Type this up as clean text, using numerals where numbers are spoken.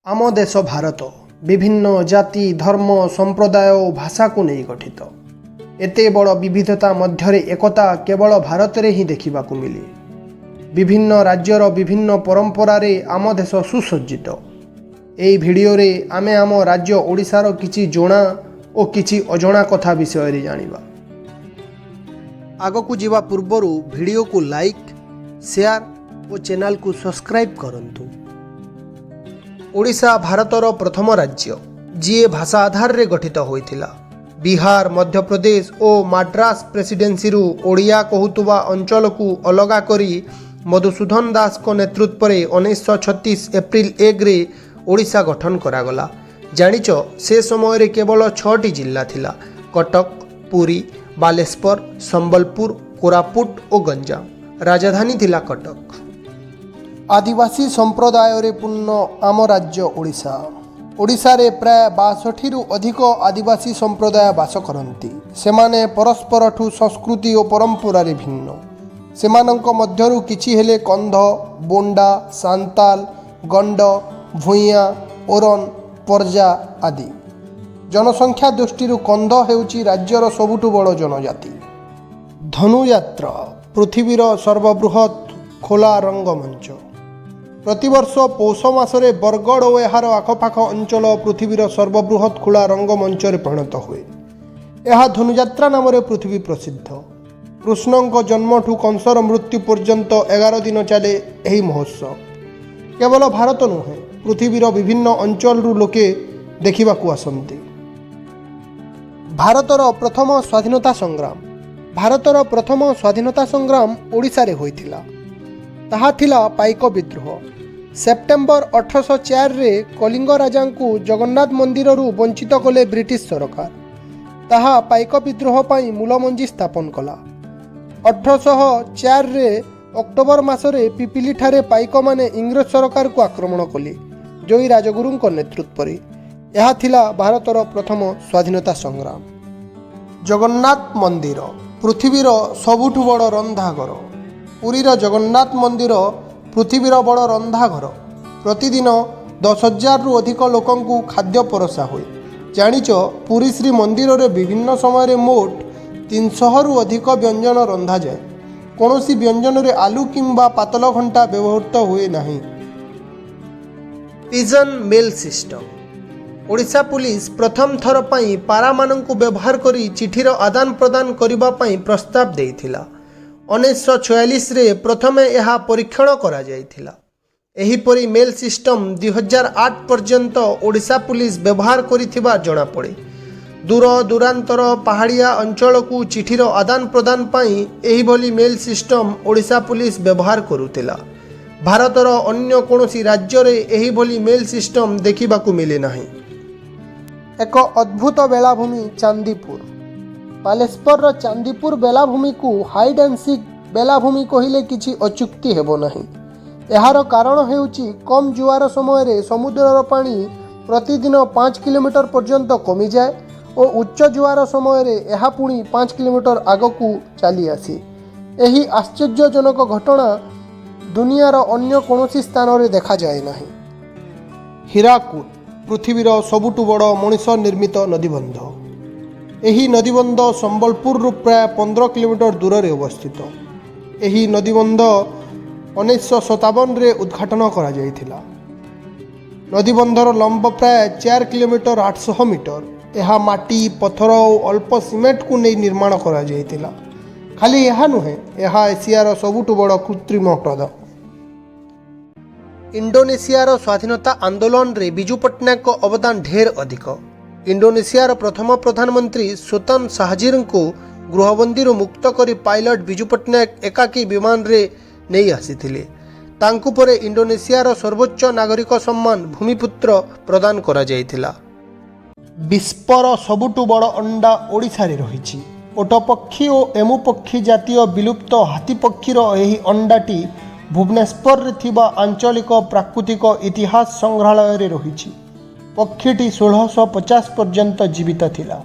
आम देश भारत विभिन्न जाति धर्म संप्रदाय और भाषा को नहीं गठित। एते बड़ विविधता मध्यरे एकता केवल भारत में ही देखा मिले। विभिन्न राज्यर विभिन्न परंपरा रे आम देश सुसज्जित। एई भिडियो रे आमे आम राज्य ओडिशार किछि जणा और किछि अजणा कथा विषय रे जानिबा। आगकू जीवा पूर्वरु भिडियो को लाइक शेयर और चैनल को सब्सक्राइब करंतु। ओडिशा भारतर प्रथम राज्य जी भाषा आधार रे गठित होइथिला। बिहार मध्य प्रदेश और मद्रास प्रेसिडेंसी रु ओडिया कहूतुवा अंचल को अलगा करी मधुसूदन दास को नेतृत्व में 1936 एप्रिल 1 रे ओडिशा गठन करागला। जानिच से समय रे केवल 6टी जिला थिला, कटक, पुरी, बालेश्वर, संबलपुर, कोरापुट और गंजाम। राजधानी थिला कटक। आदिवासी संप्रदाय रे पूर्ण आम राज्य ओडिशा। ओडिशा रे प्राय 62 रु अधिक आदिवासी संप्रदाय बास करती। सेमाने परस्पर ठू संस्कृति और परंपरा रे भिन्न। सेमानंक मध्यरु किछि हेले कंध, बोंडा, सांताल, गंड, भुइया, ओरन, परजा आदि। जनसंख्या दृष्टि कंध हेउची राज्यर सबुठु बड़ जनजाति। धनुयात्रा पृथ्वीर सर्वबृहत खोला रंगमंच। प्रतिवर्ष पौष मासरे बरगड़ और यार आखपाख अंचल पृथ्वीर सर्वबृहत खोला रंगमंच परिणत हुए। यह धनुयात्रा नाम पृथ्वी प्रसिद्ध। कृष्णଙ୍କ जन्मठू कंसर मृत्यु पर्यंत 11 दिन चले यही महोत्सव। केवल भारत नुहे पृथ्वीर विभिन्न अंचल लोके देखा आसती। भारतर प्रथम स्वाधीनता संग्राम। भारतर प्रथम स्वाधीनता संग्राम ओडिशा रे होइथिला। ताहा थिला पाइक विद्रोह। सेप्टेम्बर 1804 रे कलिंग राजा को जगन्नाथ मंदिर रु वंचित कले ब्रिटिश सरकार। ताहा पाइक विद्रोह पाई मूलमंजी स्थापन कला। 1804 रे अक्टोबर मासरे पिपिली ठारे पाइक माने इंग्रज सरकार को आक्रमण कले जोई राजगुरु को नेतृत्व रे। यह थिला भारतर प्रथम स्वाधीनता संग्राम। जगन्नाथ मंदिर पृथ्वीर सबुठु बड़ रंधाघर। पुरीर जगन्नाथ मंदिर पृथ्वीर बड़ रंधाघर। प्रतिदिन 10,000 रु अधिक लोकंकु खाद्य परसा हुए। जानिच पुरी श्री मंदिर रे विभिन्न समय रे मोट 300 रु अधिक व्यंजन रंधा जाए। कौनसी व्यंजन रे आलू किंबा पातल घंटा व्यवहृत हुए नहीं। Pigeon mail system. Odisha police प्रथम थर पाई पारा मानंकु व्यवहार करी चिठीर आदान प्रदान करिबा पाई प्रस्ताव देइथिला। 1946 रे प्रथमे यह परीक्षण करा जाइथिला। एहीपरि मेल सिस्टम 2008 पर्यंत ओडिशा पुलिस व्यवहार करिथिबा जणा पड़े। दूर दूरांतर पहाड़िया अंचल को चिठीर आदान प्रदान पाई एही भली मेल सिस्टम ओडिशा पुलिस व्यवहार करुथिला। भारतर अन्य कोनोसी राज्य रे एही भली मेल सिस्टम देखिबाकू मिले नाही। एक अद्भुत बेलाभूमि चांदीपुर। बालेश्वर चांदीपुर बेलाभूमि को हाइड एंड सीक बेलाभूमि कहिले किछि अचुक्ति हेबो नाही। एहार कारण हेउची कम जुआर समय रे समुद्रर पानी प्रतिदिन 5 किलोमीटर पर्यंत कमी जाए और उच्च जुआर समय रे एहा पुणी 5 किलोमीटर आगकू चली आसी। एही आश्चर्यजनक घटना दुनियार अन्य कोनोसी स्थान रे देखा जाए नाही। हीराकुद पृथ्वीर सबुठु बड़ मनुष्य निर्मित नदीबंध। एही नदीबंध संबलपुर रु प्राय 15 किलोमीटर दूर रे अवस्थित। एही नदीबंध 1957 रे उद्घाटन करा जायथिला। नदीबंधर लंब प्राय 4 किलोमीटर 800 मीटर। यह माटी पत्थर और अल्प सीमेंट को नहीं निर्माण करा जायथिला। खाली यह नुहे, यह एशियार सबुठु बड़ कृत्रिम हृद। इंडोनेशियार स्वाधीनता आंदोलन रे बिजू पट्टनायक को अवदान ढेर अधिक। इंडोनेशियार प्रथम प्रधानमंत्री सुल्तान शाहजीर को गृहबंदी मुक्त करी पायलट बिजू पट्टनायक एकाकी विमान रे नहीं आसीथिले। तांकु परे इंडोनेशियार सर्वोच्च नागरिक सम्मान भूमिपुत्र प्रदान करा जायथिला। विश्वर सबुठु बड़ अंडा ओडिशा रे रहिछि। ओट पक्षी और एमु पक्षी जातीय विलुप्त हाथी पक्षीर एही अंडाटी भुवनेश्वर रे थिबा आंचलिक प्राकृतिक इतिहास संग्रहालय रे रहिछि। पक्षीटी 1650 पर्यंत जीवित थिला।